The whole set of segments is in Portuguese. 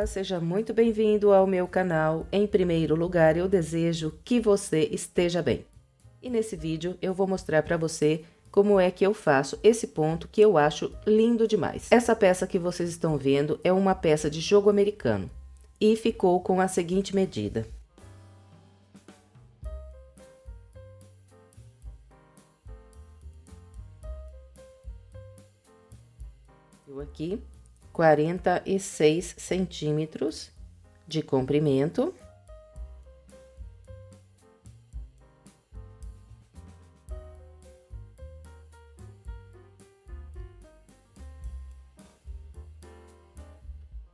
Olá, seja muito bem-vindo ao meu canal. Em primeiro lugar, eu desejo que você esteja bem. E nesse vídeo eu vou mostrar para você como é que eu faço esse ponto que eu acho lindo demais. Essa peça que vocês estão vendo é uma peça de jogo americano e ficou com a seguinte medida. Eu aqui 46 centímetros de comprimento.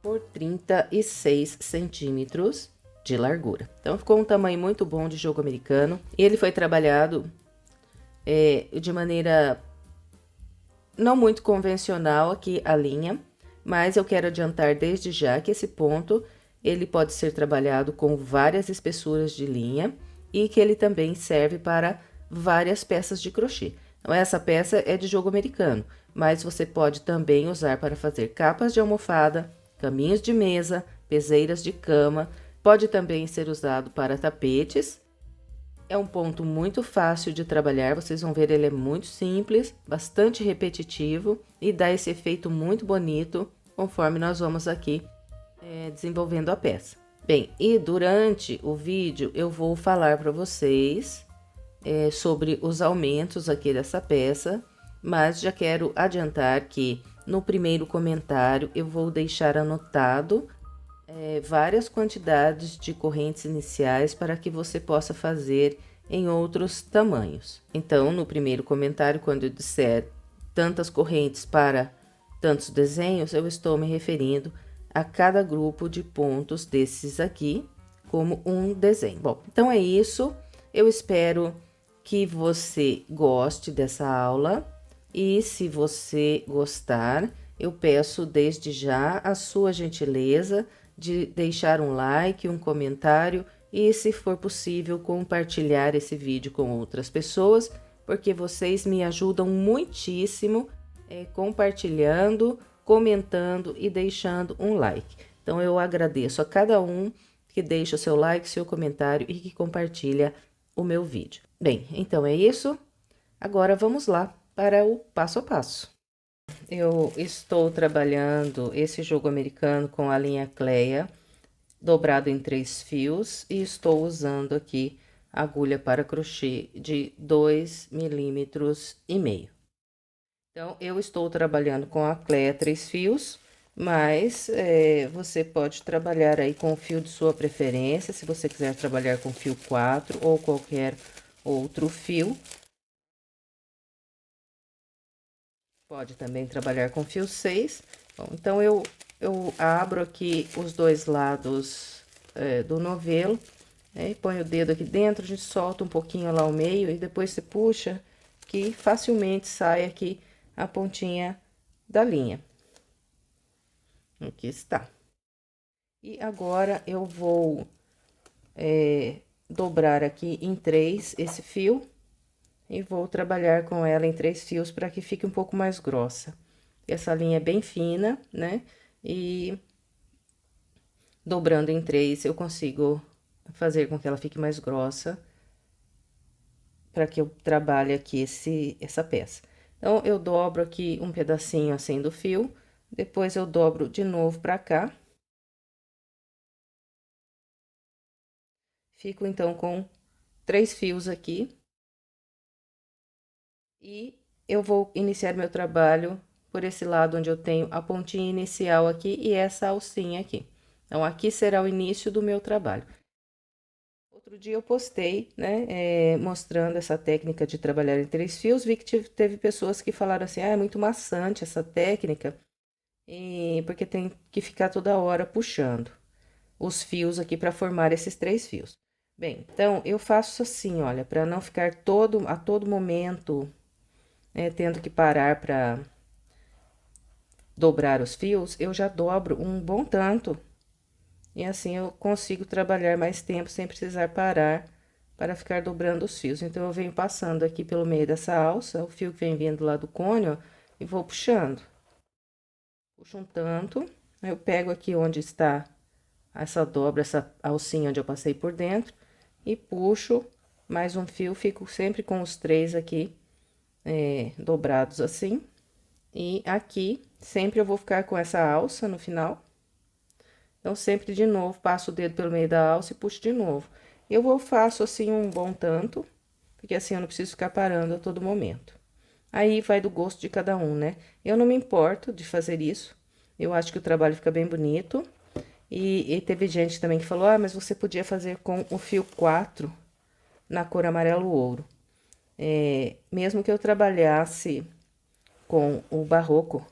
Por 36 centímetros de largura. Então, ficou um tamanho muito bom de jogo americano. E ele foi trabalhado de maneira não muito convencional aqui a linha, mas eu quero adiantar desde já que esse ponto ele pode ser trabalhado com várias espessuras de linha e que ele também serve para várias peças de crochê. Então, essa peça é de jogo americano, mas você pode também usar para fazer capas de almofada, caminhos de mesa, peseiras de cama, pode também ser usado para tapetes. É um ponto muito fácil de trabalhar, vocês vão ver, ele é muito simples, bastante repetitivo e dá esse efeito muito bonito conforme nós vamos aqui desenvolvendo a peça. Bem, e durante o vídeo eu vou falar para vocês sobre os aumentos aqui dessa peça, mas já quero adiantar que no primeiro comentário eu vou deixar anotado várias quantidades de correntes iniciais para que você possa fazer em outros tamanhos. Então, no primeiro comentário, quando eu disser tantas correntes para tantos desenhos, eu estou me referindo a cada grupo de pontos desses aqui como um desenho. Bom, então é isso. Eu espero que você goste dessa aula e se você gostar, eu peço desde já a sua gentileza de deixar um like, um comentário e, se for possível, compartilhar esse vídeo com outras pessoas, porque vocês me ajudam muitíssimo compartilhando, comentando e deixando um like. Então, eu agradeço a cada um que deixa o seu like, seu comentário e que compartilha o meu vídeo. Bem, então é isso. Agora vamos lá para o passo a passo. Eu estou trabalhando esse jogo americano com a linha Cleia, dobrado em 3 fios, e estou usando aqui agulha para crochê de 2,5 milímetros. Então, eu estou trabalhando com a Cleia 3 fios, mas você pode trabalhar aí com o fio de sua preferência, se você quiser trabalhar com fio 4 ou qualquer outro fio. Pode também trabalhar com fio 6. Bom, então, eu abro aqui os dois lados do novelo, né? E põe o dedo aqui dentro, a gente solta um pouquinho lá ao meio e depois você puxa, que facilmente sai aqui a pontinha da linha. Aqui está. E agora, eu vou dobrar aqui em 3 esse fio. E vou trabalhar com ela em 3 fios para que fique um pouco mais grossa. Essa linha é bem fina, né? E dobrando em 3 eu consigo fazer com que ela fique mais grossa, para que eu trabalhe aqui essa peça. Então, eu dobro aqui um pedacinho assim do fio, depois eu dobro de novo para cá. Fico então com 3 fios aqui. E eu vou iniciar meu trabalho por esse lado onde eu tenho a pontinha inicial aqui e essa alcinha aqui. Então, aqui será o início do meu trabalho. Outro dia eu postei, né, mostrando essa técnica de trabalhar em 3 fios, vi que teve pessoas que falaram assim, ah, é muito maçante essa técnica, porque tem que ficar toda hora puxando os fios aqui para formar esses 3 fios. Bem, então, eu faço assim, olha, para não ficar a todo momento tendo que parar para dobrar os fios, eu já dobro um bom tanto. E assim eu consigo trabalhar mais tempo sem precisar parar para ficar dobrando os fios. Então, eu venho passando aqui pelo meio dessa alça, o fio que vem vindo lá do cone, ó, e vou puxando. Puxo um tanto, eu pego aqui onde está essa dobra, essa alcinha onde eu passei por dentro, e puxo mais um fio, fico sempre com os três aqui, dobrados assim. E aqui, sempre eu vou ficar com essa alça no final. Então, sempre de novo, passo o dedo pelo meio da alça e puxo de novo. Faço assim um bom tanto, porque assim eu não preciso ficar parando a todo momento. Aí vai do gosto de cada um, né? Eu não me importo de fazer isso. Eu acho que o trabalho fica bem bonito. E teve gente também que falou: ah, mas você podia fazer com o fio 4 na cor amarelo ouro. Mesmo que eu trabalhasse com o barroco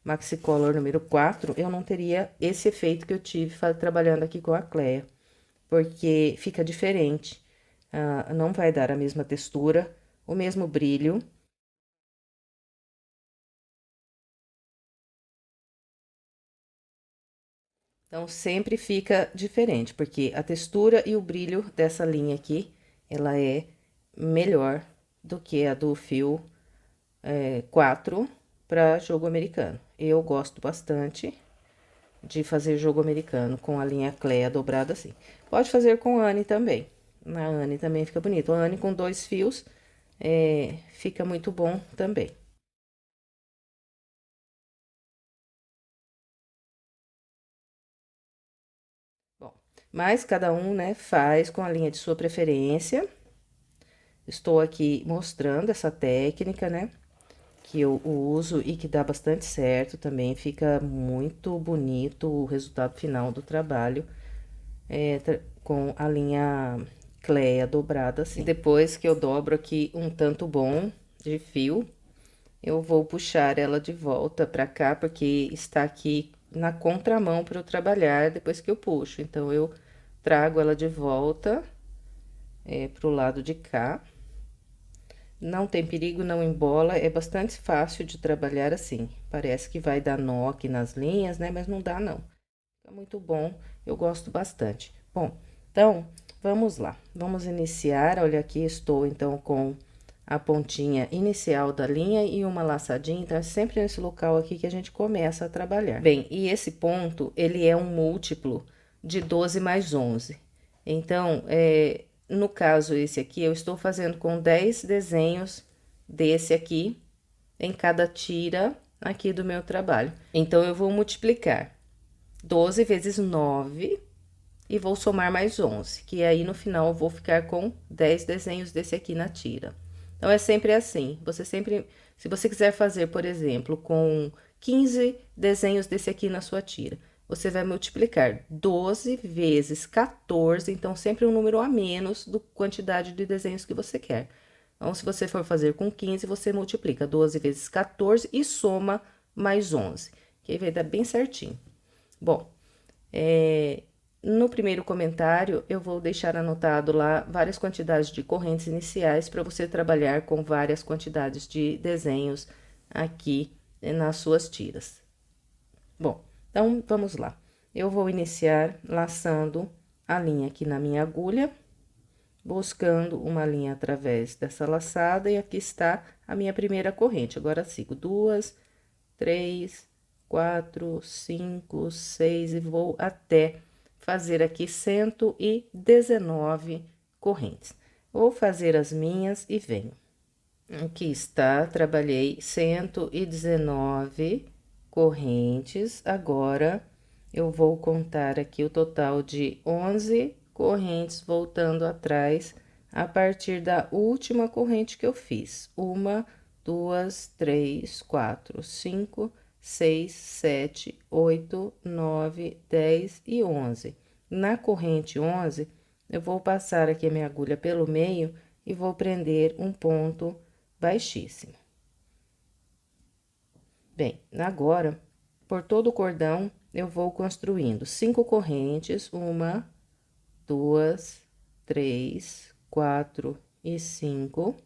Maxicolor número 4, eu não teria esse efeito que eu tive trabalhando aqui com a Cleia, porque fica diferente. Não vai dar a mesma textura, o mesmo brilho. Então, sempre fica diferente, porque a textura e o brilho dessa linha aqui, ela é melhor do que a do fio 4 para jogo americano. Eu gosto bastante de fazer jogo americano com a linha Cleia dobrada assim. Pode fazer com Anne também. Na Anne também fica bonito. A Anne com 2 fios fica muito bom também. Bom, mas cada um, né, faz com a linha de sua preferência. Estou aqui mostrando essa técnica, né, que eu uso e que dá bastante certo também. Fica muito bonito o resultado final do trabalho com a linha Cleia dobrada assim. E depois que eu dobro aqui um tanto bom de fio, eu vou puxar ela de volta pra cá, porque está aqui na contramão para eu trabalhar depois que eu puxo. Então, eu trago ela de volta pro lado de cá. Não tem perigo, não embola, é bastante fácil de trabalhar assim. Parece que vai dar nó aqui nas linhas, né? Mas não dá, não. Fica muito bom, eu gosto bastante. Bom, então, vamos lá. Vamos iniciar, olha aqui, estou então com a pontinha inicial da linha e uma laçadinha, então é sempre nesse local aqui que a gente começa a trabalhar. Bem, e esse ponto, ele é um múltiplo de 12 mais 11. Então, no caso esse aqui, eu estou fazendo com 10 desenhos desse aqui, em cada tira aqui do meu trabalho. Então, eu vou multiplicar 12 vezes 9 e vou somar mais 11, que aí no final eu vou ficar com 10 desenhos desse aqui na tira. Então, é sempre assim, se você quiser fazer, por exemplo, com 15 desenhos desse aqui na sua tira, você vai multiplicar 12 vezes 14, então sempre um número a menos do quantidade de desenhos que você quer. Então, se você for fazer com 15, você multiplica 12 vezes 14 e soma mais 11, que aí vai dar bem certinho. Bom, no primeiro comentário, eu vou deixar anotado lá várias quantidades de correntes iniciais para você trabalhar com várias quantidades de desenhos aqui nas suas tiras. Bom, então vamos lá. Eu vou iniciar laçando a linha aqui na minha agulha, buscando uma linha através dessa laçada, e aqui está a minha primeira corrente. Agora, sigo 2, 3, 4, 5, 6 e vou até fazer aqui 119 correntes. Vou fazer as minhas e venho. Aqui está, trabalhei 119 correntes. Agora, eu vou contar aqui o total de 11 correntes voltando atrás a partir da última corrente que eu fiz. 1, 2, 3, 4, 5, 6, 7, 8, 9, 10 e 11. Na corrente 11, eu vou passar aqui a minha agulha pelo meio e vou prender um ponto baixíssimo. Bem, agora, por todo o cordão, eu vou construindo 5 correntes, 1, 2, 3, 4 e 5.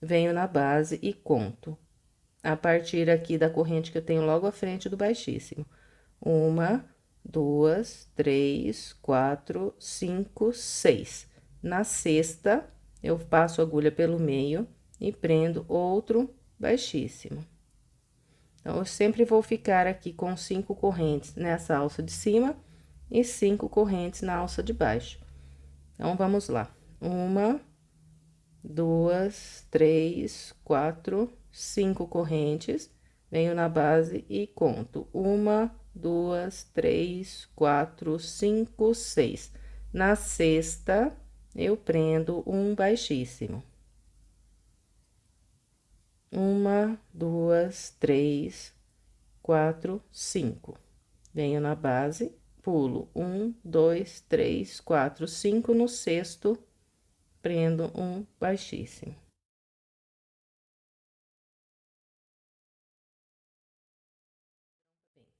Venho na base e conto. A partir aqui da corrente que eu tenho logo à frente do baixíssimo. 1, 2, 3, 4, 5, 6. Na sexta, eu passo a agulha pelo meio e prendo outro baixíssimo. Então, eu sempre vou ficar aqui com 5 correntes nessa alça de cima e 5 correntes na alça de baixo. Então, vamos lá. 1, 2, 3, 4, 5 correntes. Venho na base e conto. 1, 2, 3, 4, 5, 6. Na sexta, eu prendo um baixíssimo. 1, 2, 3, 4, 5. Venho na base, pulo 1, 2, 3, 4, 5. No sexto, prendo um baixíssimo.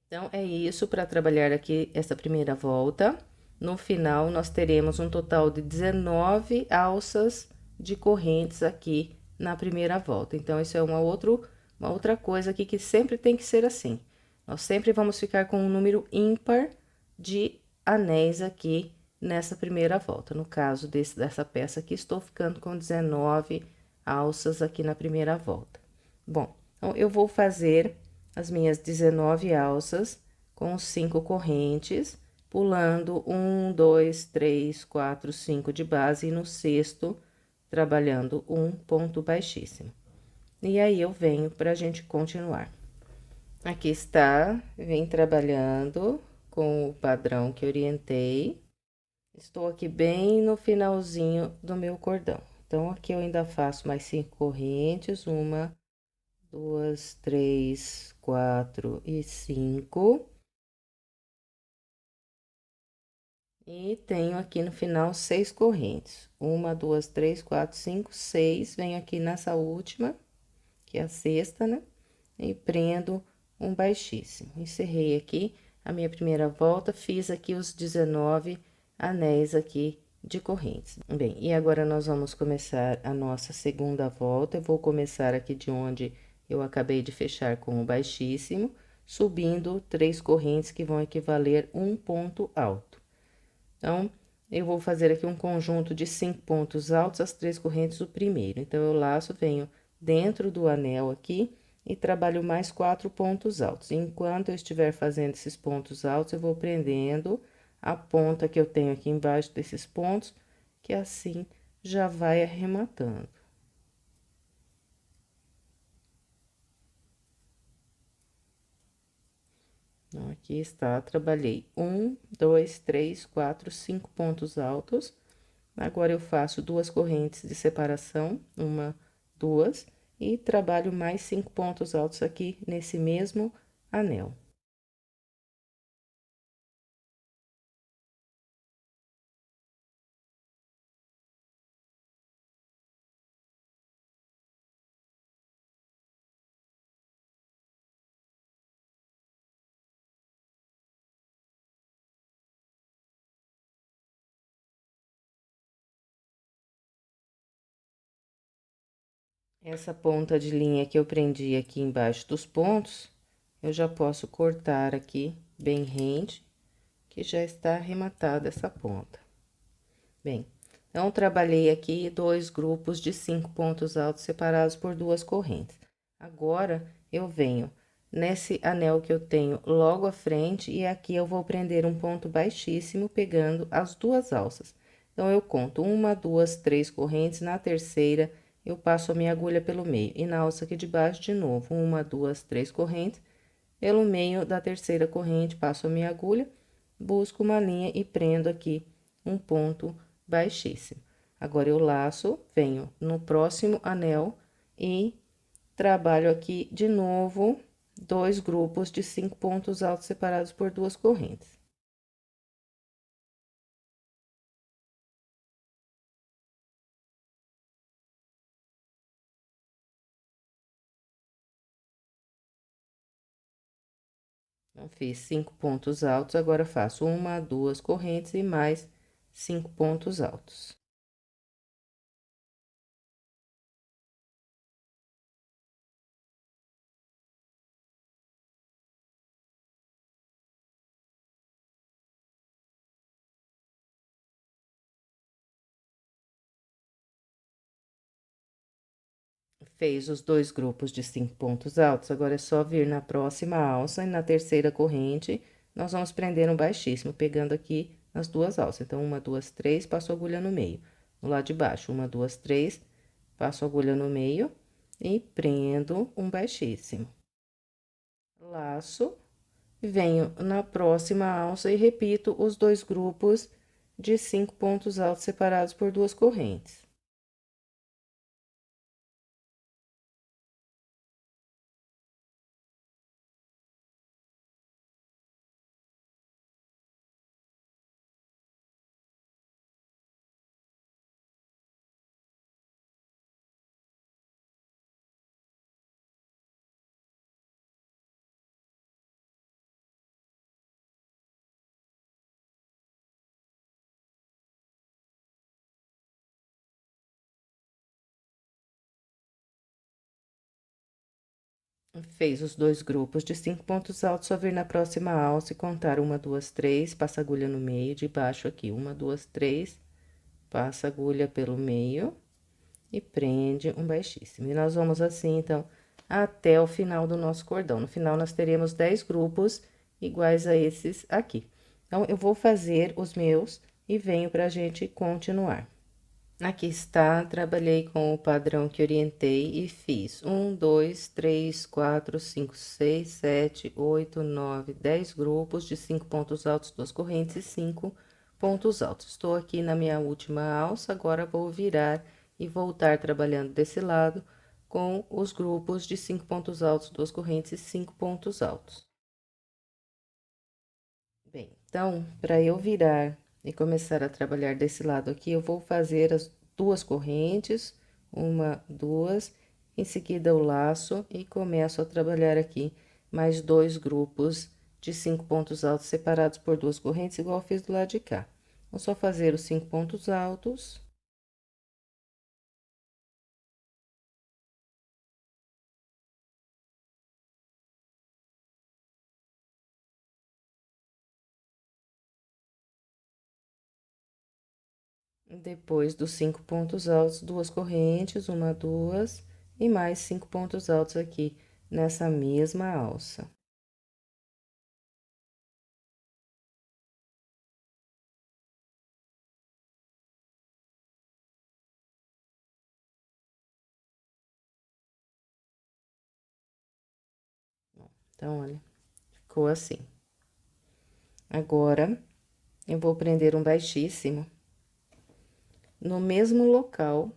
Então, é isso para trabalhar aqui essa primeira volta. No final, nós teremos um total de 19 alças de correntes aqui na primeira volta. Então, isso é uma outra coisa aqui que sempre tem que ser assim. Nós sempre vamos ficar com um número ímpar de anéis aqui nessa primeira volta. No caso dessa peça aqui, estou ficando com 19 alças aqui na primeira volta. Bom, então, eu vou fazer as minhas 19 alças com 5 correntes, pulando 1, 2, 3, 4, 5 de base, e no sexto, trabalhando um ponto baixíssimo. E aí, eu venho pra gente continuar. Aqui está, vem trabalhando com o padrão que orientei. Estou aqui bem no finalzinho do meu cordão. Então, aqui eu ainda faço mais 5 correntes, 1, 2, 3, 4 e 5. E tenho aqui no final 6 correntes. 1, 2, 3, 4, 5, 6. Venho aqui nessa última, que é a sexta, né? E prendo um baixíssimo. Encerrei aqui a minha primeira volta, fiz aqui os 19 anéis aqui de correntes. Bem, e agora nós vamos começar a nossa segunda volta. Eu vou começar aqui de onde eu acabei de fechar com o baixíssimo, subindo 3 correntes que vão equivaler um ponto alto. Então, eu vou fazer aqui um conjunto de 5 pontos altos, as 3 correntes do primeiro. Então, eu laço, venho dentro do anel aqui e trabalho mais 4 pontos altos. Enquanto eu estiver fazendo esses pontos altos, eu vou prendendo a ponta que eu tenho aqui embaixo desses pontos, que assim já vai arrematando. Então, aqui está, trabalhei 1, 2, 3, 4, 5 pontos altos. Agora, eu faço 2 correntes de separação, 1, 2, e trabalho mais 5 pontos altos aqui nesse mesmo anel. Essa ponta de linha que eu prendi aqui embaixo dos pontos, eu já posso cortar aqui bem rente, que já está arrematada essa ponta. Bem, então, trabalhei aqui 2 grupos de 5 pontos altos separados por 2 correntes. Agora, eu venho nesse anel que eu tenho logo à frente, e aqui eu vou prender um ponto baixíssimo, pegando as 2 alças. Então, eu conto 1, 2, 3 correntes, na terceira, eu passo a minha agulha pelo meio, e na alça aqui de baixo, de novo, 1, 2, 3 correntes, pelo meio da terceira corrente, passo a minha agulha, busco uma linha e prendo aqui um ponto baixíssimo. Agora, eu laço, venho no próximo anel e trabalho aqui de novo 2 grupos de 5 pontos altos separados por 2 correntes. Então, fiz 5 pontos altos, agora faço 1, 2 correntes e mais 5 pontos altos. Fez os 2 grupos de 5 pontos altos, agora é só vir na próxima alça e na terceira corrente, nós vamos prender um baixíssimo, pegando aqui as duas alças. Então, 1, 2, 3, passo a agulha no meio. No lado de baixo, 1, 2, 3, passo a agulha no meio e prendo um baixíssimo. Laço, venho na próxima alça e repito os dois grupos de 5 pontos altos separados por duas correntes. Fez os dois grupos de 5 pontos altos, só vir na próxima alça e contar 1, 2, 3, passa a agulha no meio, de baixo aqui, 1, 2, 3, passa a agulha pelo meio e prende um baixíssimo. E nós vamos assim, então, até o final do nosso cordão. No final, nós teremos 10 grupos iguais a esses aqui. Então, eu vou fazer os meus e venho pra gente continuar. Aqui está, trabalhei com o padrão que orientei e fiz 1, 2, 3, 4, 5, 6, 7, 8, 9, 10 grupos de 5 pontos altos, 2 correntes e 5 pontos altos. Estou aqui na minha última alça, agora vou virar e voltar trabalhando desse lado com os grupos de 5 pontos altos, 2 correntes e 5 pontos altos. Bem, então, para eu virar e começar a trabalhar desse lado aqui, eu vou fazer as duas correntes, 1, 2, em seguida o laço e começo a trabalhar aqui mais dois grupos de 5 pontos altos separados por duas correntes, igual eu fiz do lado de cá. Vou só fazer os 5 pontos altos. Depois dos 5 pontos altos, duas correntes, 1, 2, e mais 5 pontos altos aqui nessa mesma alça. Então, olha, ficou assim. Agora, eu vou prender um baixíssimo no mesmo local,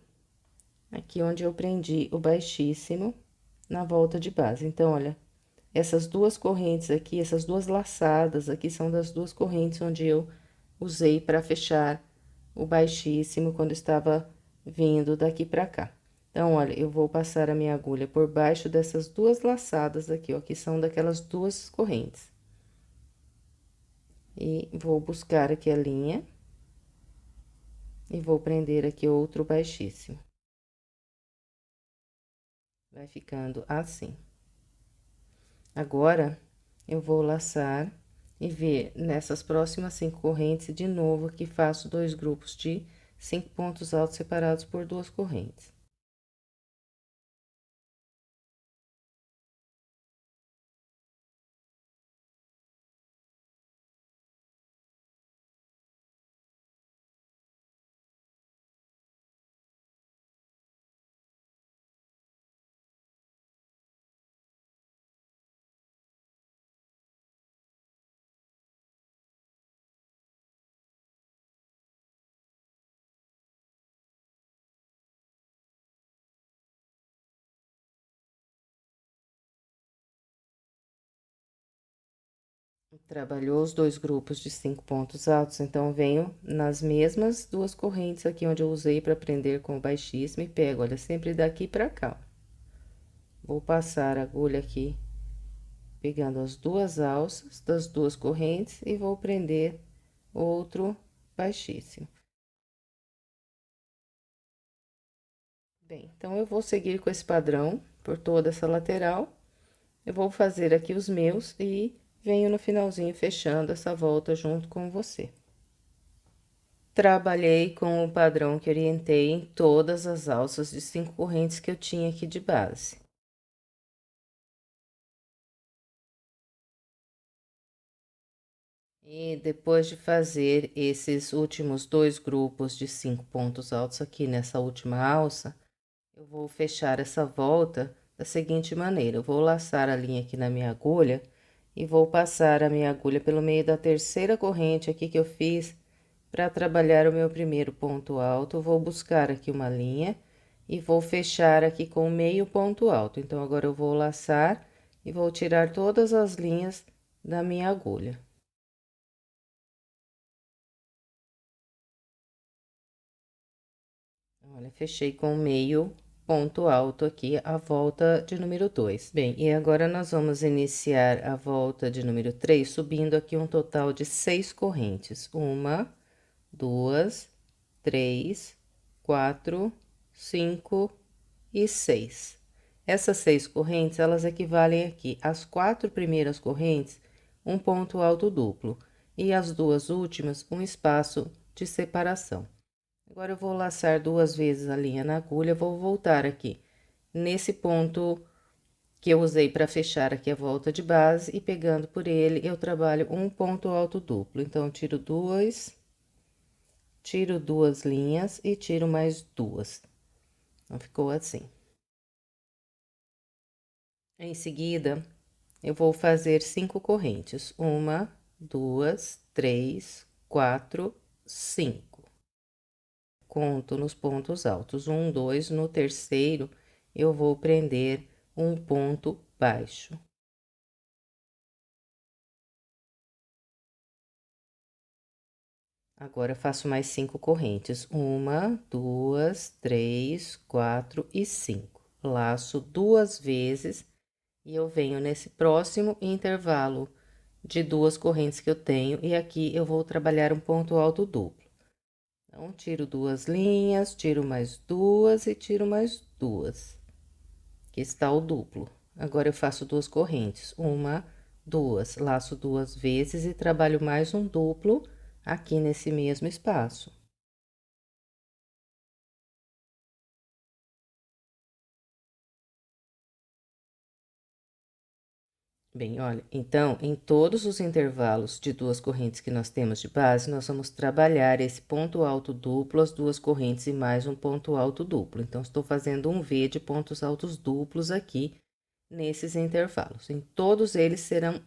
aqui onde eu prendi o baixíssimo, na volta de base. Então, olha, essas duas correntes aqui, essas duas laçadas aqui são das duas correntes onde eu usei para fechar o baixíssimo quando estava vindo daqui pra cá. Então, olha, eu vou passar a minha agulha por baixo dessas duas laçadas aqui, ó, que são daquelas duas correntes. E vou buscar aqui a linha. E vou prender aqui outro baixíssimo. Vai ficando assim. Agora, eu vou laçar e ver nessas próximas 5 correntes, de novo, aqui faço dois grupos de 5 pontos altos separados por duas correntes. Trabalhou os dois grupos de 5 pontos altos, então, venho nas mesmas duas correntes aqui onde eu usei para prender com o baixíssimo e pego, olha, sempre daqui pra cá. Vou passar a agulha aqui, pegando as duas alças das duas correntes e vou prender outro baixíssimo. Bem, então, eu vou seguir com esse padrão por toda essa lateral. Eu vou fazer aqui os meus e venho no finalzinho fechando essa volta junto com você. Trabalhei com o padrão que orientei em todas as alças de 5 correntes que eu tinha aqui de base. E depois de fazer esses últimos 2 grupos de 5 pontos altos aqui nessa última alça, eu vou fechar essa volta da seguinte maneira: eu vou laçar a linha aqui na minha agulha e vou passar a minha agulha pelo meio da terceira corrente aqui que eu fiz para trabalhar o meu primeiro ponto alto. Vou buscar aqui uma linha e vou fechar aqui com meio ponto alto. Então, agora eu vou laçar e vou tirar todas as linhas da minha agulha. Olha, fechei com meio ponto alto aqui a volta de número 2. Bem, e agora nós vamos iniciar a volta de número 3, subindo aqui um total de 6 correntes. 1, 2, 3, 4, 5 e 6. Essas 6 correntes, elas equivalem aqui às 4 primeiras correntes, um ponto alto duplo, e as 2 últimas, um espaço de separação. Agora, eu vou laçar 2 vezes a linha na agulha, vou voltar aqui nesse ponto que eu usei para fechar aqui a volta de base, e pegando por ele, eu trabalho um ponto alto duplo. Então, tiro 2, tiro 2 linhas e tiro mais 2. Então, ficou assim. Em seguida, eu vou fazer 5 correntes. 1, 2, 3, 4, 5. Conto nos pontos altos. 1, 2, no terceiro, eu vou prender um ponto baixo. Agora, faço mais 5 correntes. 1, 2, 3, 4 e 5. Laço 2 vezes e eu venho nesse próximo intervalo de 2 correntes que eu tenho, e aqui eu vou trabalhar um ponto alto duplo. Então, tiro 2 linhas, tiro mais 2 e tiro mais 2, que está o duplo. Agora, eu faço 2 correntes, 1, 2, laço 2 vezes e trabalho mais um duplo aqui nesse mesmo espaço. Bem, olha, então, em todos os intervalos de 2 correntes que nós temos de base, nós vamos trabalhar esse ponto alto duplo, as 2 correntes e mais um ponto alto duplo. Então, estou fazendo um V de pontos altos duplos aqui nesses intervalos. Em todos eles serão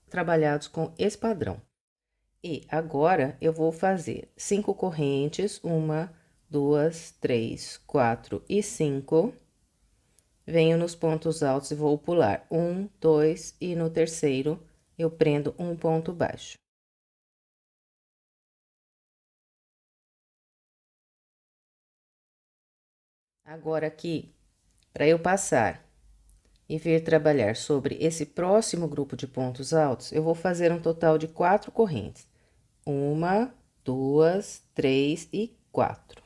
trabalhados com esse padrão. E agora, eu vou fazer 5 correntes, 1, 2, 3, 4 e 5. Venho nos pontos altos e vou pular 1, 2 e no terceiro eu prendo um ponto baixo. Agora, aqui, para eu passar e vir trabalhar sobre esse próximo grupo de pontos altos, eu vou fazer um total de 4 correntes. 1, 2, 3 e 4.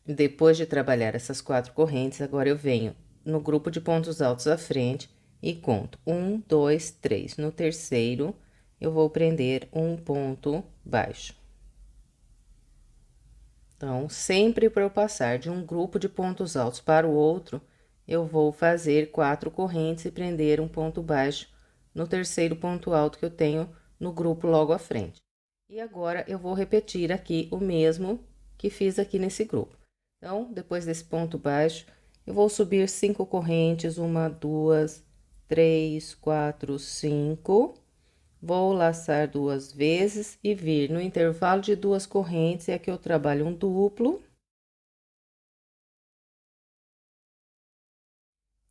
Depois de trabalhar essas 4 correntes, agora eu venho no grupo de pontos altos à frente e conto 1, 2, 3. No terceiro, eu vou prender um ponto baixo. Então, sempre para eu passar de um grupo de pontos altos para o outro, eu vou fazer 4 correntes e prender um ponto baixo no terceiro ponto alto que eu tenho no grupo logo à frente. E agora, eu vou repetir aqui o mesmo que fiz aqui nesse grupo. Então, depois desse ponto baixo, eu vou subir 5 correntes, 1, 2, 3, 4, 5. Vou laçar 2 vezes e vir no intervalo de 2 correntes, e aqui eu trabalho um duplo.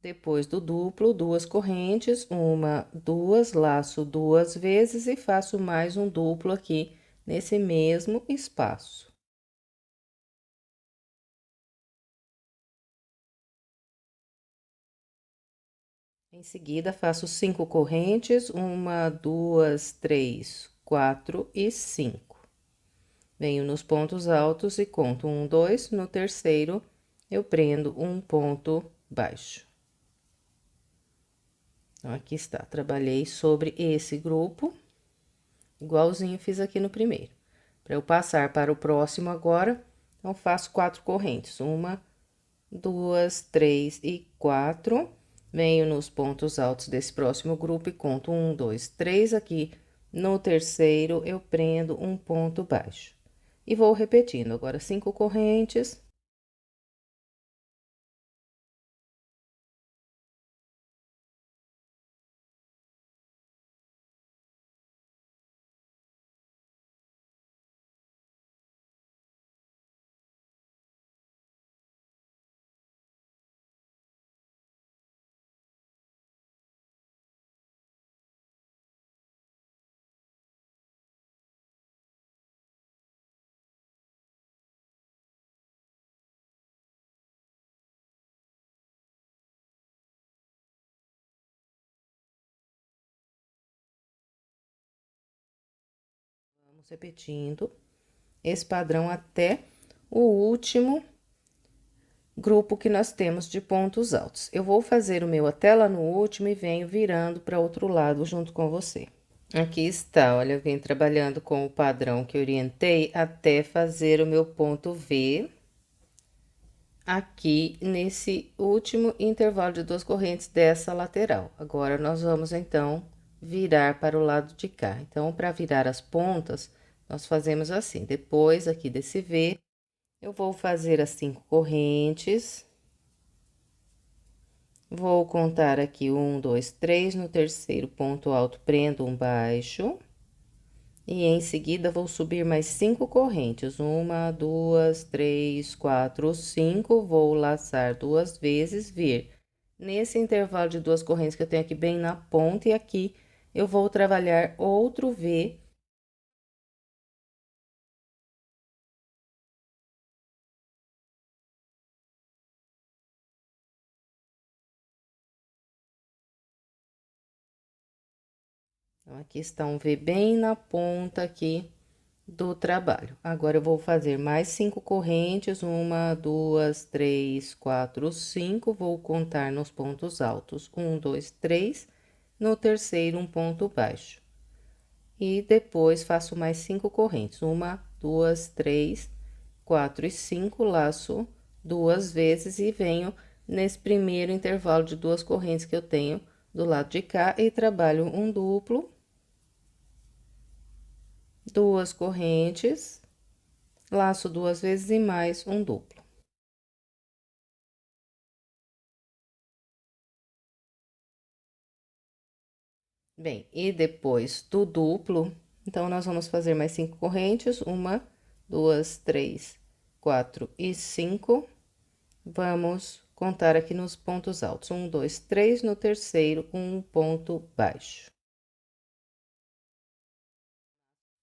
Depois do duplo, 2 correntes, 1, 2, laço 2 vezes e faço mais um duplo aqui nesse mesmo espaço. Em seguida, faço 5 correntes, 1, 2, 3, 4 e 5. Venho nos pontos altos e conto 1, 2, no terceiro, eu prendo um ponto baixo. Então, aqui está, trabalhei sobre esse grupo, igualzinho fiz aqui no primeiro. Para eu passar para o próximo agora, eu faço 4 correntes, 1, 2, 3 e 4. Venho nos pontos altos desse próximo grupo e conto 1, 2, 3 aqui No terceiro, eu prendo um ponto baixo. E vou repetindo, agora 5 correntes. Vamos repetindo esse padrão até o último grupo que nós temos de pontos altos. Eu vou fazer o meu até lá no último e venho virando para outro lado junto com você. Aqui está, olha, eu venho trabalhando com o padrão que orientei até fazer o meu ponto V. Aqui nesse último intervalo de 2 correntes dessa lateral. Agora, nós vamos, então, virar para o lado de cá. Então, para virar as pontas, nós fazemos assim. Depois, aqui desse V, eu vou fazer as 5 correntes. Vou contar aqui 1, 2, 3, no terceiro ponto alto, prendo um baixo. E em seguida, vou subir mais 5 correntes. 1, 2, 3, 4, 5. Vou laçar 2 vezes, vir. Nesse intervalo de 2 correntes que eu tenho aqui bem na ponta, e aqui eu vou trabalhar outro V. Então, aqui está um V bem na ponta aqui do trabalho. Agora, eu vou fazer mais 5 correntes, 1, 2, 3, 4, 5. Vou contar nos pontos altos, 1, 2, 3. No terceiro, um ponto baixo. E depois, faço mais 5 correntes, 1, 2, 3, 4 e 5, laço 2 vezes e venho nesse primeiro intervalo de 2 correntes que eu tenho do lado de cá e trabalho um duplo. 2 correntes, laço 2 vezes e mais um duplo. Bem, e depois do duplo, então, nós vamos fazer mais 5 correntes, 1, 2, 3, 4 e 5. Vamos contar aqui nos pontos altos. 1, 2, 3, no terceiro, um ponto baixo.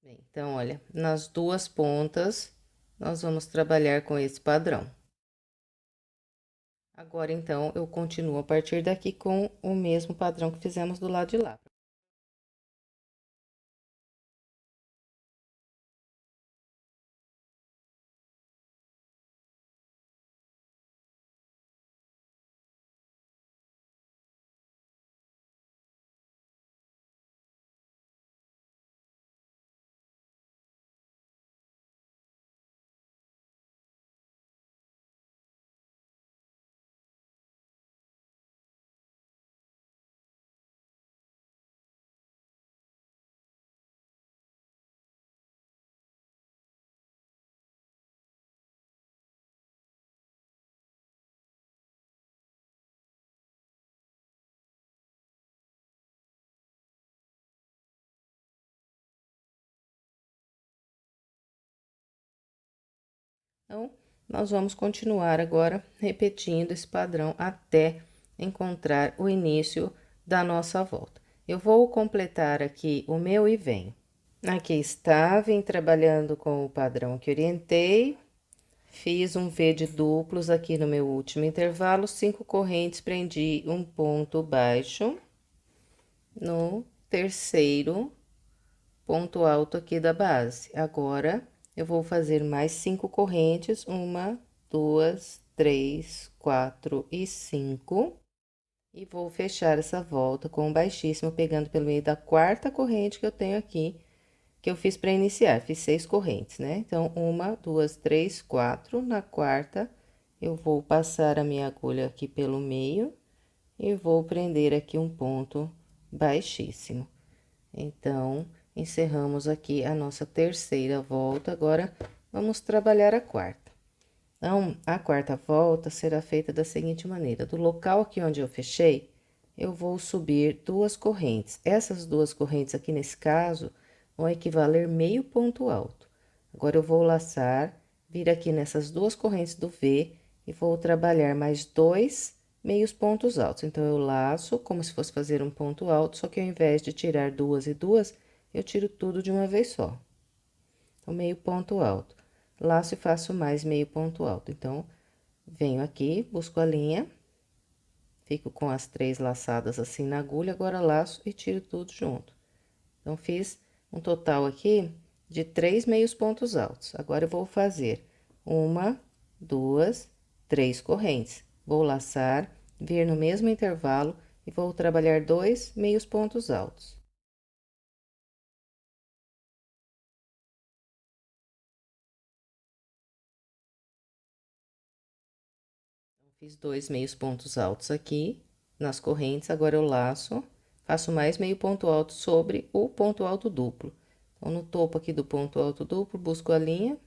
Bem, então, olha, nas duas pontas, nós vamos trabalhar com esse padrão. Agora, então, eu continuo a partir daqui com o mesmo padrão que fizemos do lado de lá. Então, nós vamos continuar agora repetindo esse padrão até encontrar o início da nossa volta. Eu vou completar aqui o meu e venho. Aqui está, vim trabalhando com o padrão que orientei. Fiz um V de duplos aqui no meu último intervalo, 5 correntes, prendi um ponto baixo no terceiro ponto alto aqui da base. Agora, eu vou fazer mais 5 correntes, 1, 2, 3, 4 e 5. E vou fechar essa volta com um baixíssimo, pegando pelo meio da quarta corrente que eu tenho aqui, que eu fiz para iniciar. Fiz 6 correntes, né? Então, 1, 2, 3, 4. Na quarta, eu vou passar a minha agulha aqui pelo meio e vou prender aqui um ponto baixíssimo. Então, encerramos aqui a nossa terceira volta. Agora, vamos trabalhar a quarta. Então, a quarta volta será feita da seguinte maneira: do local aqui onde eu fechei, eu vou subir 2 correntes. Essas 2 correntes aqui, nesse caso, vão equivaler meio ponto alto. Agora, eu vou laçar, vir aqui nessas 2 correntes do V e vou trabalhar mais 2 meios pontos altos. Então, eu laço como se fosse fazer um ponto alto, só que ao invés de tirar 2 e 2, eu tiro tudo de uma vez só. Então, meio ponto alto. Laço e faço mais meio ponto alto. Então, venho aqui, busco a linha, fico com as 3 laçadas assim na agulha, agora laço e tiro tudo junto. Então, fiz um total aqui de 3 meios pontos altos. Agora, eu vou fazer 1, 2, 3 correntes. Vou laçar, vir no mesmo intervalo e vou trabalhar 2 meios pontos altos. Fiz 2 meios pontos altos aqui nas correntes, agora eu laço, faço mais meio ponto alto sobre o ponto alto duplo. Então, no topo aqui do ponto alto duplo, busco a linha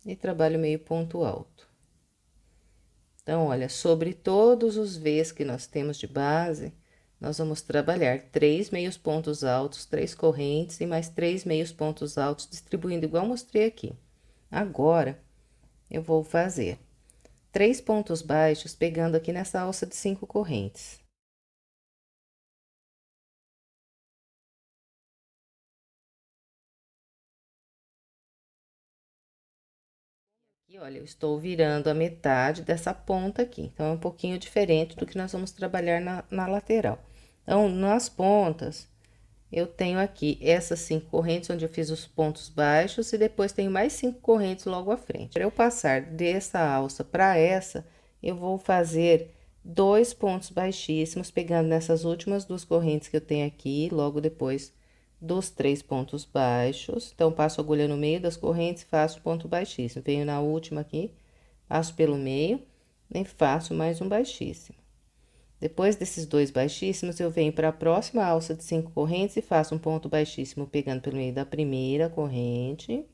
e trabalho meio ponto alto. Então, olha, sobre todos os V's que nós temos de base, nós vamos trabalhar 3 meios pontos altos, 3 correntes e mais 3 meios pontos altos, distribuindo igual mostrei aqui. Agora, eu vou fazer 3 pontos baixos, pegando aqui nessa alça de 5 correntes. E olha, eu estou virando a metade dessa ponta aqui, então é um pouquinho diferente do que nós vamos trabalhar na lateral. Então, nas pontas, eu tenho aqui essas 5 correntes onde eu fiz os pontos baixos e depois tenho mais 5 correntes logo à frente. Para eu passar dessa alça para essa, eu vou fazer 2 pontos baixíssimos, pegando nessas últimas 2 correntes que eu tenho aqui, logo depois dos 3 pontos baixos. Então, passo a agulha no meio das correntes e faço ponto baixíssimo. Venho na última aqui, passo pelo meio e faço mais um baixíssimo. Depois desses 2 baixíssimos, eu venho para a próxima alça de 5 correntes e faço um ponto baixíssimo pegando pelo meio da primeira corrente.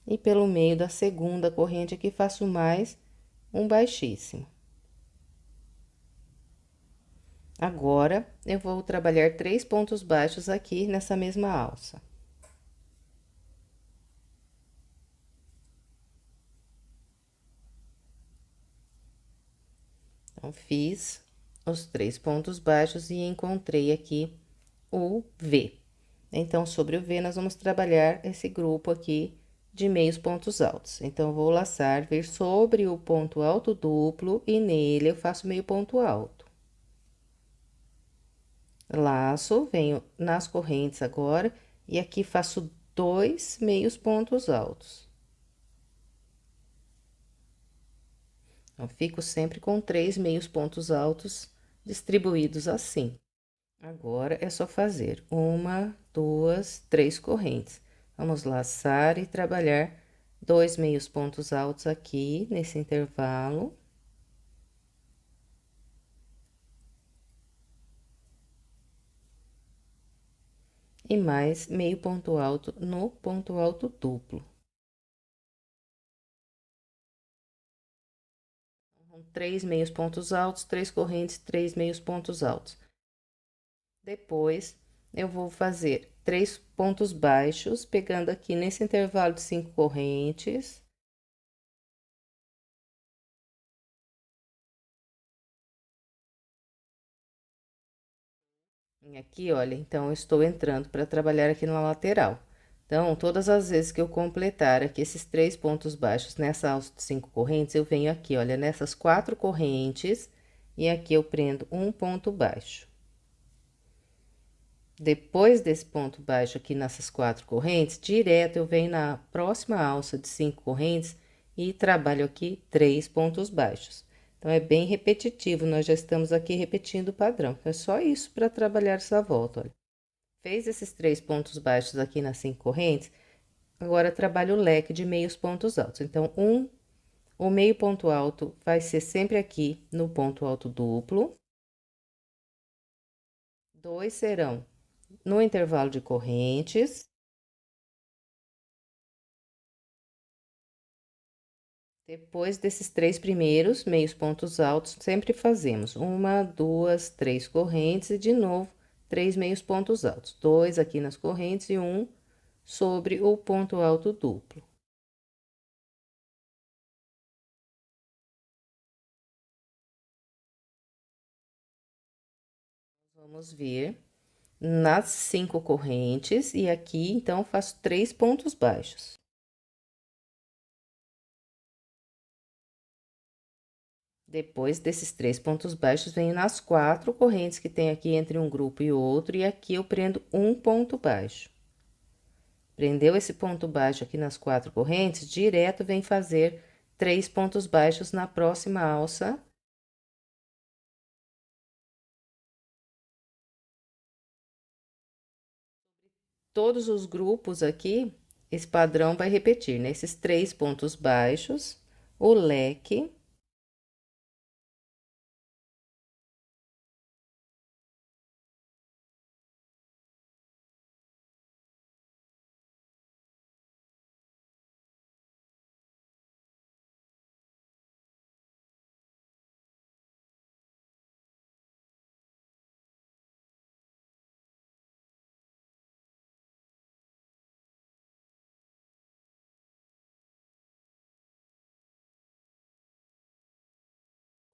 E pelo meio da segunda corrente aqui, faço mais um baixíssimo. Agora, eu vou trabalhar 3 pontos baixos aqui nessa mesma alça. Então, fiz os 3 pontos baixos e encontrei aqui o V. Então, sobre o V, nós vamos trabalhar esse grupo aqui de meios pontos altos. Então, eu vou laçar, vir sobre o ponto alto duplo e nele eu faço meio ponto alto. Laço, venho nas correntes agora e aqui faço 2 meios pontos altos. Então, fico sempre com 3 meios pontos altos distribuídos assim. Agora, é só fazer 1, 2, 3 correntes. Vamos laçar e trabalhar 2 meios pontos altos aqui nesse intervalo. E mais meio ponto alto no ponto alto duplo. Então, 3 meios pontos altos, 3 correntes, 3 meios pontos altos. Depois, eu vou fazer 3 pontos baixos, pegando aqui nesse intervalo de 5 correntes. E aqui, olha, então, eu estou entrando para trabalhar aqui na lateral. Então, todas as vezes que eu completar aqui esses 3 pontos baixos nessa alça de 5 correntes, eu venho aqui, olha, nessas 4 correntes, e aqui eu prendo um ponto baixo. Depois desse ponto baixo aqui nessas 4 correntes, direto eu venho na próxima alça de 5 correntes e trabalho aqui 3 pontos baixos. Então, é bem repetitivo, nós já estamos aqui repetindo o padrão. Então, é só isso para trabalhar essa volta, olha. Fez esses 3 pontos baixos aqui nas 5 correntes, agora trabalho o leque de meios pontos altos. Então, o meio ponto alto vai ser sempre aqui no ponto alto duplo. 2 serão no intervalo de correntes. Depois desses 3 primeiros meios pontos altos, sempre fazemos 1, 2, 3 correntes e de novo 3 meios pontos altos. 2 aqui nas correntes e 1 sobre o ponto alto duplo. Vamos vir nas 5 correntes e aqui, então, faço 3 pontos baixos. Depois desses 3 pontos baixos, venho nas 4 correntes que tem aqui entre um grupo e outro, e aqui eu prendo um ponto baixo. Prendeu esse ponto baixo aqui nas 4 correntes, direto vem fazer 3 pontos baixos na próxima alça. Todos os grupos aqui, esse padrão vai repetir, nesses 3 pontos baixos, o leque.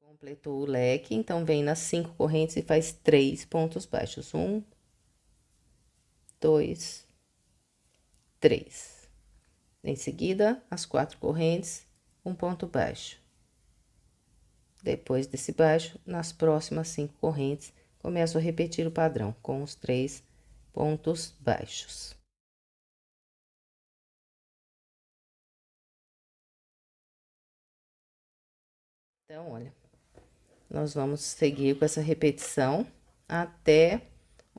Completou o leque, então vem nas 5 correntes e faz 3 pontos baixos. 1, 2, 3. Em seguida, as 4 correntes, um ponto baixo. Depois desse baixo, nas próximas 5 correntes, começo a repetir o padrão com os 3 pontos baixos. Então, olha, nós vamos seguir com essa repetição até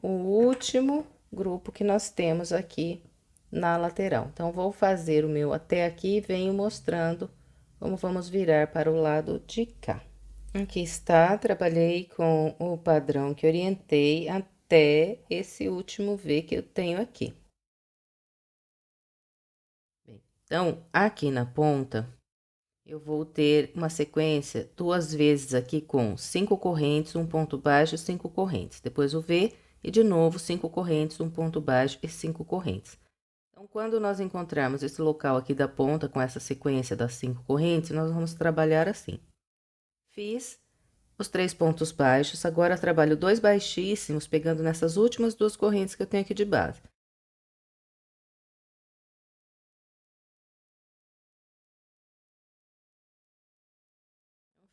o último grupo que nós temos aqui na lateral. Então, vou fazer o meu até aqui e venho mostrando como vamos virar para o lado de cá. Aqui está, trabalhei com o padrão que orientei até esse último V que eu tenho aqui. Bem, então, aqui na ponta, eu vou ter uma sequência 2 vezes aqui com 5 correntes, um ponto baixo, 5 correntes. Depois o V e de novo 5 correntes, um ponto baixo e 5 correntes. Então, quando nós encontrarmos esse local aqui da ponta com essa sequência das 5 correntes, nós vamos trabalhar assim. Fiz os 3 pontos baixos, agora trabalho 2 baixíssimos, pegando nessas últimas 2 correntes que eu tenho aqui de base.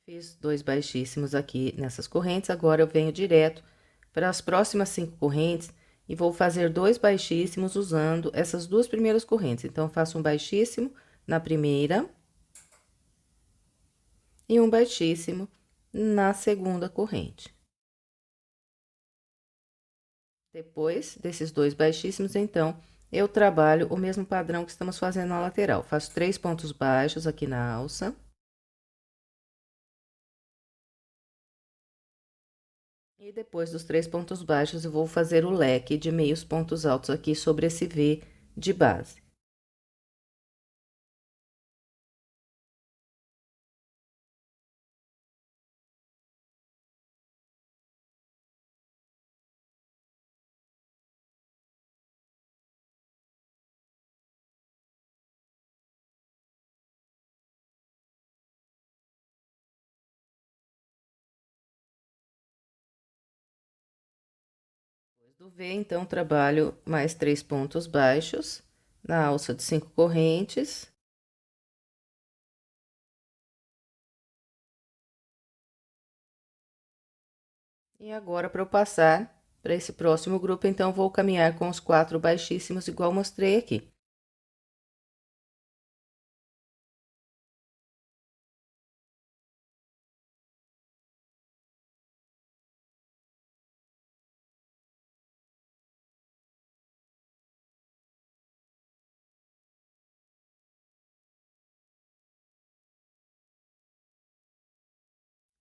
Fiz 2 baixíssimos aqui nessas correntes, agora eu venho direto para as próximas 5 correntes e vou fazer 2 baixíssimos usando essas 2 primeiras correntes. Então, faço um baixíssimo na primeira e um baixíssimo na segunda corrente. Depois desses 2 baixíssimos, então, eu trabalho o mesmo padrão que estamos fazendo na lateral. Faço 3 pontos baixos aqui na alça. E depois dos 3 pontos baixos, eu vou fazer o leque de meios pontos altos aqui sobre esse V de base. Depois do V, então, trabalho mais 3 pontos baixos na alça de 5 correntes. E agora, para eu passar para esse próximo grupo, então, vou caminhar com os 4 baixíssimos, igual mostrei aqui.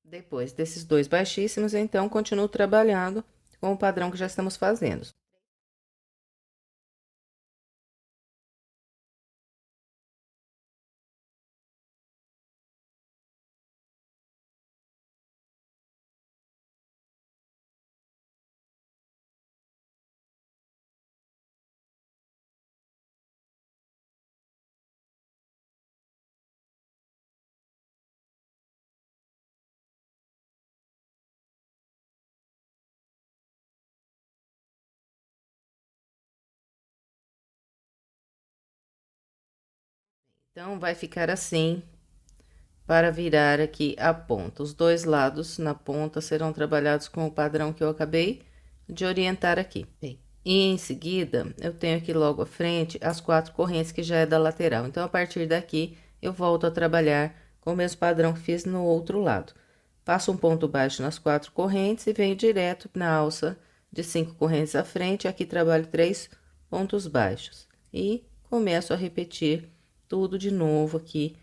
Depois desses 2 baixíssimos, então, continuo trabalhando com o padrão que já estamos fazendo. Então, vai ficar assim para virar aqui a ponta. Os dois lados na ponta serão trabalhados com o padrão que eu acabei de orientar aqui. Bem, e em seguida, eu tenho aqui logo à frente as 4 correntes que já é da lateral. Então, a partir daqui, eu volto a trabalhar com o mesmo padrão que fiz no outro lado. Passo um ponto baixo nas 4 correntes e venho direto na alça de 5 correntes à frente. Aqui trabalho 3 pontos baixos. E começo a repetir tudo de novo aqui.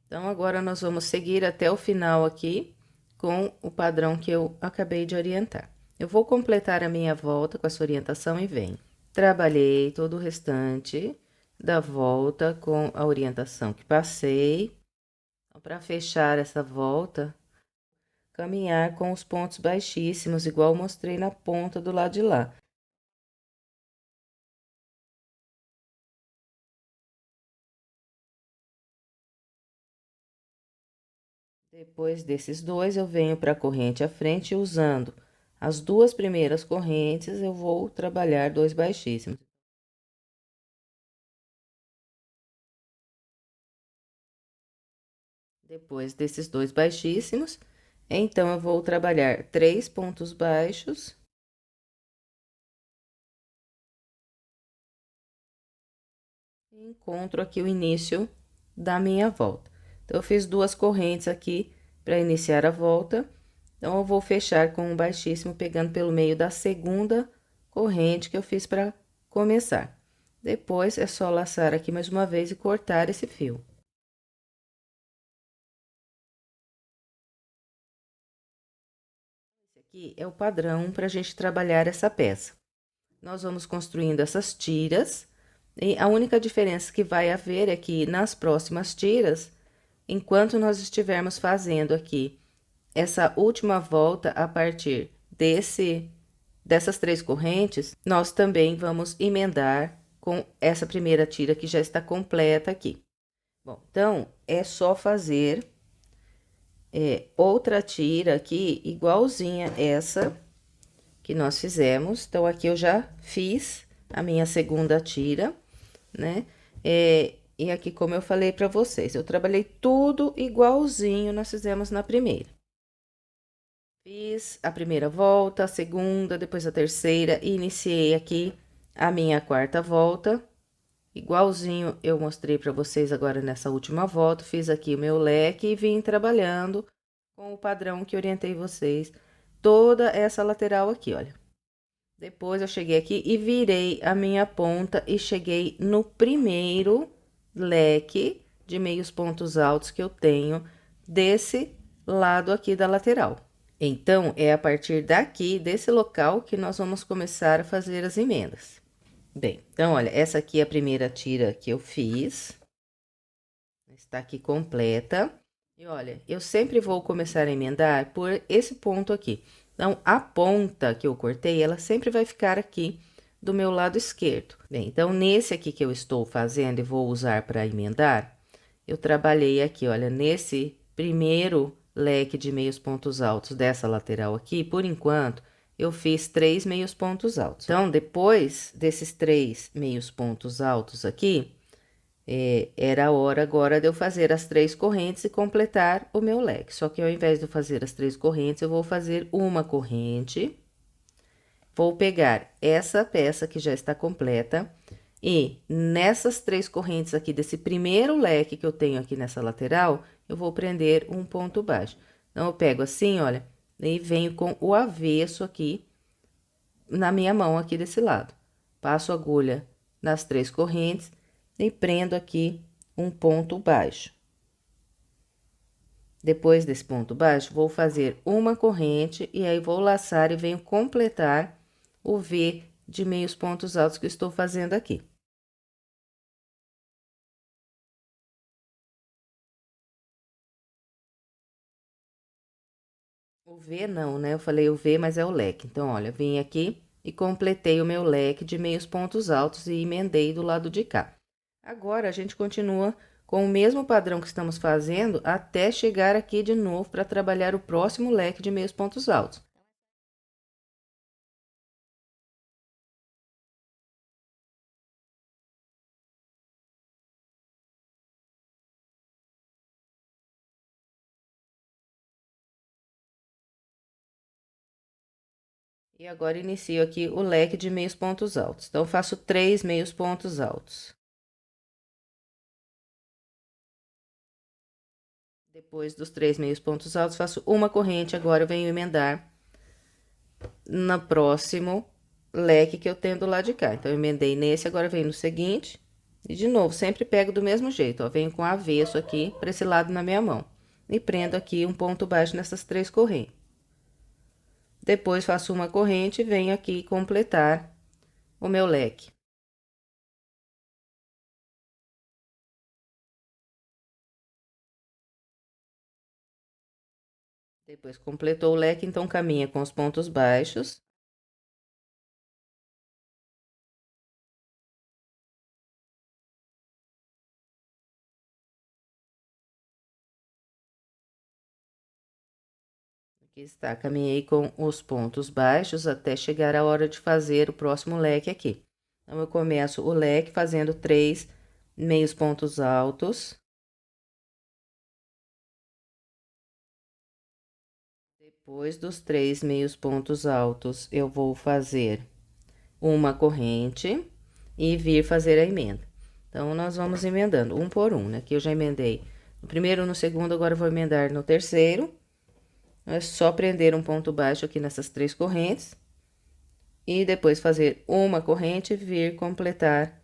Então, agora nós vamos seguir até o final aqui com o padrão que eu acabei de orientar. Eu vou completar a minha volta com essa orientação e venho. Trabalhei todo o restante da volta com a orientação que passei. Então, para fechar essa volta, caminhar com os pontos baixíssimos, igual eu mostrei na ponta do lado de lá. Depois desses dois, eu venho para a corrente à frente usando as 2 primeiras correntes, eu vou trabalhar 2 baixíssimos. Depois desses 2 baixíssimos, então, eu vou trabalhar 3 pontos baixos. E encontro aqui o início da minha volta. Então, eu fiz 2 correntes aqui para iniciar a volta. Então, eu vou fechar com um baixíssimo, pegando pelo meio da segunda corrente que eu fiz para começar. Depois, é só laçar aqui mais uma vez e cortar esse fio. Esse aqui é o padrão para a gente trabalhar essa peça. Nós vamos construindo essas tiras, e a única diferença que vai haver é que nas próximas tiras, enquanto nós estivermos fazendo aqui essa última volta a partir dessas 3 correntes, nós também vamos emendar com essa primeira tira que já está completa aqui. Bom, então, é só fazer outra tira aqui, igualzinha essa que nós fizemos. Então, aqui eu já fiz a minha segunda tira, né? E aqui, como eu falei para vocês, eu trabalhei tudo igualzinho nós fizemos na primeira. Fiz a primeira volta, a segunda, depois a terceira, e iniciei aqui a minha quarta volta. Igualzinho eu mostrei para vocês agora nessa última volta, fiz aqui o meu leque e vim trabalhando com o padrão que orientei vocês, toda essa lateral aqui, olha. Depois eu cheguei aqui e virei a minha ponta e cheguei no primeiro leque de meios pontos altos que eu tenho desse lado aqui da lateral. Então, é a partir daqui, desse local, que nós vamos começar a fazer as emendas. Bem, então, olha, essa aqui é a primeira tira que eu fiz. Está aqui completa. E olha, eu sempre vou começar a emendar por esse ponto aqui. Então, a ponta que eu cortei, ela sempre vai ficar aqui do meu lado esquerdo. Bem, então, nesse aqui que eu estou fazendo e vou usar para emendar, eu trabalhei aqui, olha, nesse primeiro leque de meios pontos altos dessa lateral aqui, por enquanto, eu fiz 3 meios pontos altos. Então, depois desses 3 meios pontos altos aqui, era a hora agora de eu fazer as 3 correntes e completar o meu leque. Só que ao invés de eu fazer as 3 correntes, eu vou fazer uma corrente. Vou pegar essa peça que já está completa e nessas 3 correntes aqui desse primeiro leque que eu tenho aqui nessa lateral, eu vou prender um ponto baixo. Então, eu pego assim, olha, e venho com o avesso aqui na minha mão aqui desse lado. Passo a agulha nas 3 correntes e prendo aqui um ponto baixo. Depois desse ponto baixo, vou fazer uma corrente e aí vou laçar e venho completar o V de meios pontos altos que eu estou fazendo aqui. O V não, né? Eu falei o V, mas é o leque. Então, olha, vim aqui e completei o meu leque de meios pontos altos e emendei do lado de cá. Agora, a gente continua com o mesmo padrão que estamos fazendo até chegar aqui de novo para trabalhar o próximo leque de meios pontos altos. E agora, inicio aqui o leque de meios pontos altos. Então, faço 3 meios pontos altos. Depois dos 3 meios pontos altos, faço uma corrente. Agora, eu venho emendar no próximo leque que eu tenho do lado de cá. Então, eu emendei nesse, agora venho no seguinte. E, de novo, sempre pego do mesmo jeito, ó. Venho com avesso aqui para esse lado na minha mão. E prendo aqui um ponto baixo nessas 3 correntes. Depois, faço uma corrente e venho aqui completar o meu leque. Depois, completou o leque, então, caminha com os pontos baixos. Aqui está, caminhei com os pontos baixos até chegar a hora de fazer o próximo leque aqui. Então, eu começo o leque fazendo 3 meios pontos altos. Depois dos 3 meios pontos altos, eu vou fazer uma corrente e vir fazer a emenda. Então, nós vamos emendando um por um, né? Aqui eu já emendei no primeiro, no segundo, agora eu vou emendar no terceiro. É só prender um ponto baixo aqui nessas 3 correntes. E depois fazer uma corrente e vir completar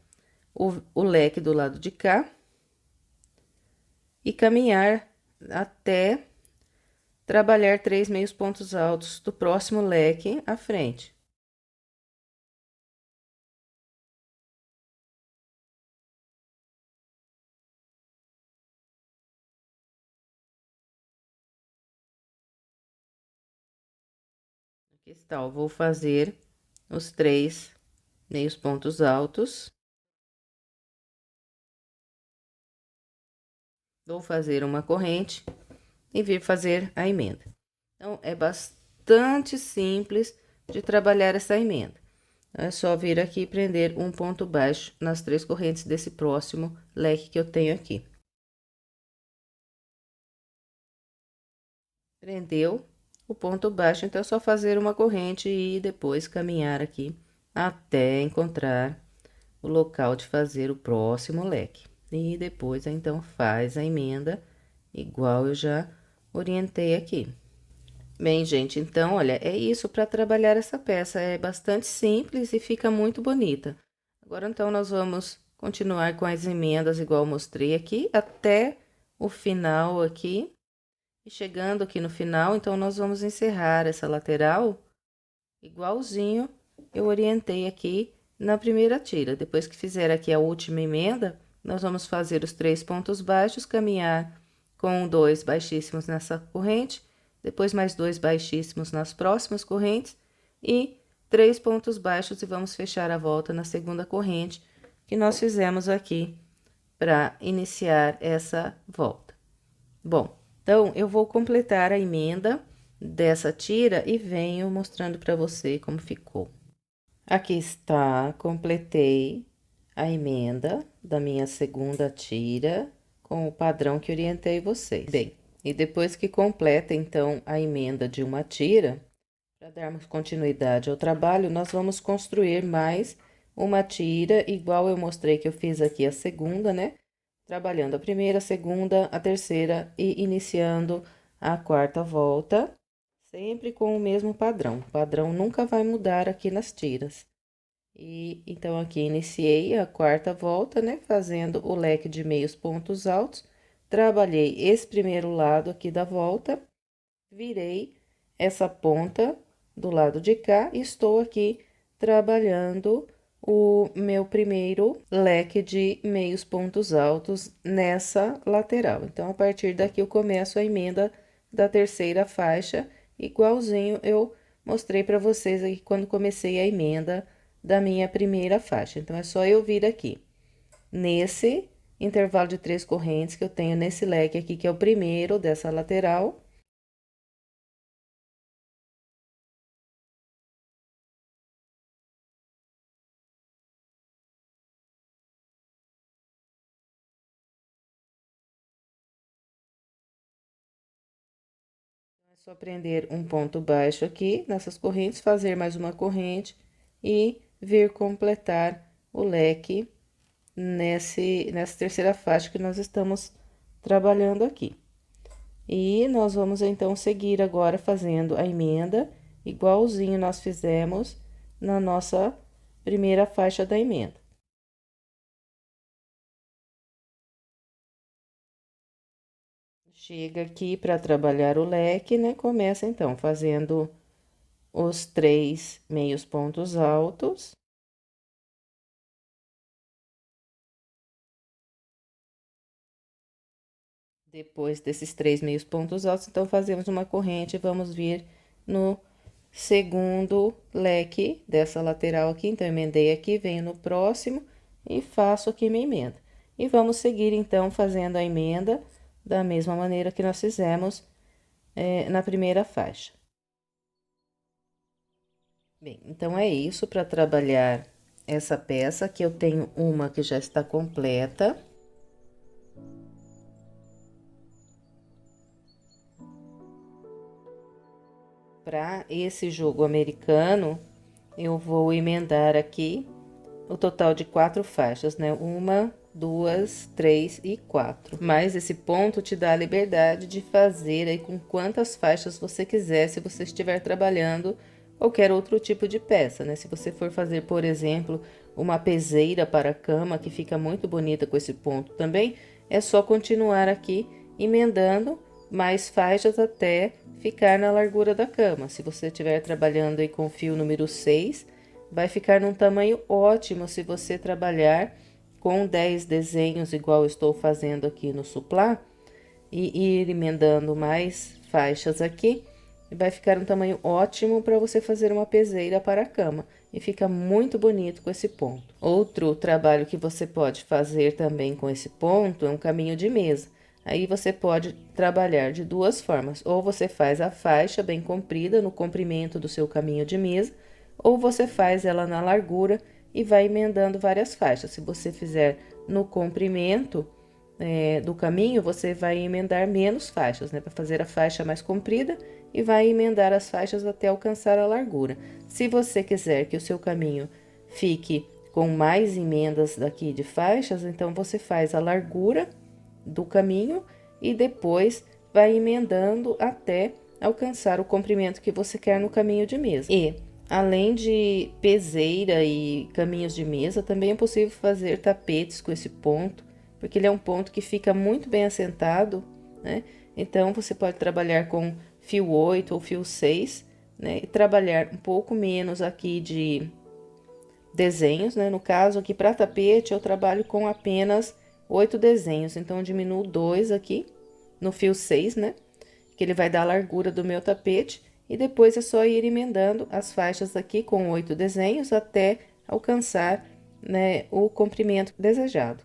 o leque do lado de cá. E caminhar até trabalhar 3 meios pontos altos do próximo leque à frente. Aqui está, eu vou fazer os 3 meios pontos altos. Vou fazer uma corrente e vir fazer a emenda. Então, é bastante simples de trabalhar essa emenda. É só vir aqui e prender um ponto baixo nas 3 correntes desse próximo leque que eu tenho aqui. Prendeu o ponto baixo, então é só fazer uma corrente e depois caminhar aqui até encontrar o local de fazer o próximo leque. E depois, então, faz a emenda igual eu já orientei aqui. Bem, gente, então, olha, é isso para trabalhar essa peça. É bastante simples e fica muito bonita. Agora, então, nós vamos continuar com as emendas, igual eu mostrei aqui, até o final aqui. E chegando aqui no final, então, nós vamos encerrar essa lateral igualzinho eu orientei aqui na primeira tira. Depois que fizer aqui a última emenda, nós vamos fazer os 3 pontos baixos, caminhar com 2 baixíssimos nessa corrente, depois mais 2 baixíssimos nas próximas correntes e 3 pontos baixos e vamos fechar a volta na segunda corrente que nós fizemos aqui para iniciar essa volta. Bom, então, eu vou completar a emenda dessa tira e venho mostrando para você como ficou. Aqui está, completei a emenda da minha segunda tira com o padrão que orientei vocês. Bem, e depois que completa, então, a emenda de uma tira, para darmos continuidade ao trabalho, nós vamos construir mais uma tira, igual eu mostrei que eu fiz aqui a segunda, né? Trabalhando a primeira, a segunda, a terceira e iniciando a quarta volta, sempre com o mesmo padrão. O padrão nunca vai mudar aqui nas tiras. E então, aqui iniciei a quarta volta, né? Fazendo o leque de meios pontos altos. Trabalhei esse primeiro lado aqui da volta, virei essa ponta do lado de cá e estou aqui trabalhando o meu primeiro leque de meios pontos altos nessa lateral. Então, a partir daqui, eu começo a emenda da terceira faixa, igualzinho eu mostrei para vocês aqui quando comecei a emenda da minha primeira faixa. Então, é só eu vir aqui, nesse intervalo de 3 correntes que eu tenho nesse leque aqui, que é o primeiro dessa lateral. É só prender um ponto baixo aqui nessas correntes, fazer mais uma corrente e vir completar o leque nessa terceira faixa que nós estamos trabalhando aqui. E nós vamos então seguir agora fazendo a emenda, igualzinho nós fizemos na nossa primeira faixa da emenda. Chega aqui para trabalhar o leque, né? Começa então fazendo os 3 meios pontos altos. Depois desses 3 meios pontos altos, então, fazemos uma corrente e vamos vir no segundo leque dessa lateral aqui. Então, emendei aqui, venho no próximo e faço aqui minha emenda. E vamos seguir, então, fazendo a emenda da mesma maneira que nós fizemos na primeira faixa. Bem, então, é isso para trabalhar essa peça, que eu tenho uma que já está completa. Para esse jogo americano, eu vou emendar aqui o total de 4 faixas, né? 1, 2, 3 e 4. Mas esse ponto te dá a liberdade de fazer aí com quantas faixas você quiser, se você estiver trabalhando qualquer outro tipo de peça, né? Se você for fazer, por exemplo, uma peseira para a cama, que fica muito bonita com esse ponto também, é só continuar aqui emendando mais faixas até ficar na largura da cama. Se você estiver trabalhando aí com fio número 6, vai ficar num tamanho ótimo se você trabalhar com 10 desenhos, igual eu estou fazendo aqui no suplá, e ir emendando mais faixas aqui, vai ficar um tamanho ótimo para você fazer uma peseira para a cama. E fica muito bonito com esse ponto. Outro trabalho que você pode fazer também com esse ponto é um caminho de mesa. Aí você pode trabalhar de duas formas, ou você faz a faixa bem comprida no comprimento do seu caminho de mesa, ou você faz ela na largura e vai emendando várias faixas. Se você fizer no comprimento do caminho, você vai emendar menos faixas, né? Para fazer a faixa mais comprida e vai emendar as faixas até alcançar a largura. Se você quiser que o seu caminho fique com mais emendas daqui de faixas, então você faz a largura do caminho e depois vai emendando até alcançar o comprimento que você quer no caminho de mesa. E além de peseira e caminhos de mesa, também é possível fazer tapetes com esse ponto, porque ele é um ponto que fica muito bem assentado, né? Então, você pode trabalhar com fio 8 ou fio 6, né? E trabalhar um pouco menos aqui de desenhos, né? No caso, aqui para tapete, eu trabalho com apenas 8 desenhos. Então, eu diminuo 2 aqui no fio 6, né? Que ele vai dar a largura do meu tapete. E depois é só ir emendando as faixas aqui com 8 desenhos até alcançar, né, o comprimento desejado.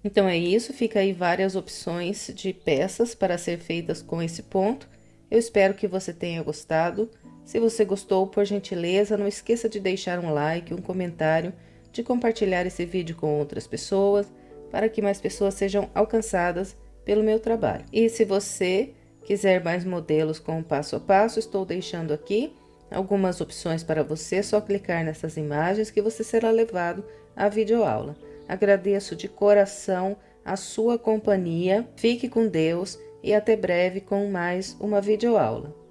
Então, é isso. Fica aí várias opções de peças para ser feitas com esse ponto. Eu espero que você tenha gostado. Se você gostou, por gentileza, não esqueça de deixar um like, um comentário, de compartilhar esse vídeo com outras pessoas, para que mais pessoas sejam alcançadas pelo meu trabalho. E se você quiser mais modelos com o passo a passo, estou deixando aqui algumas opções para você, só clicar nessas imagens que você será levado à videoaula. Agradeço de coração a sua companhia, fique com Deus e até breve com mais uma videoaula.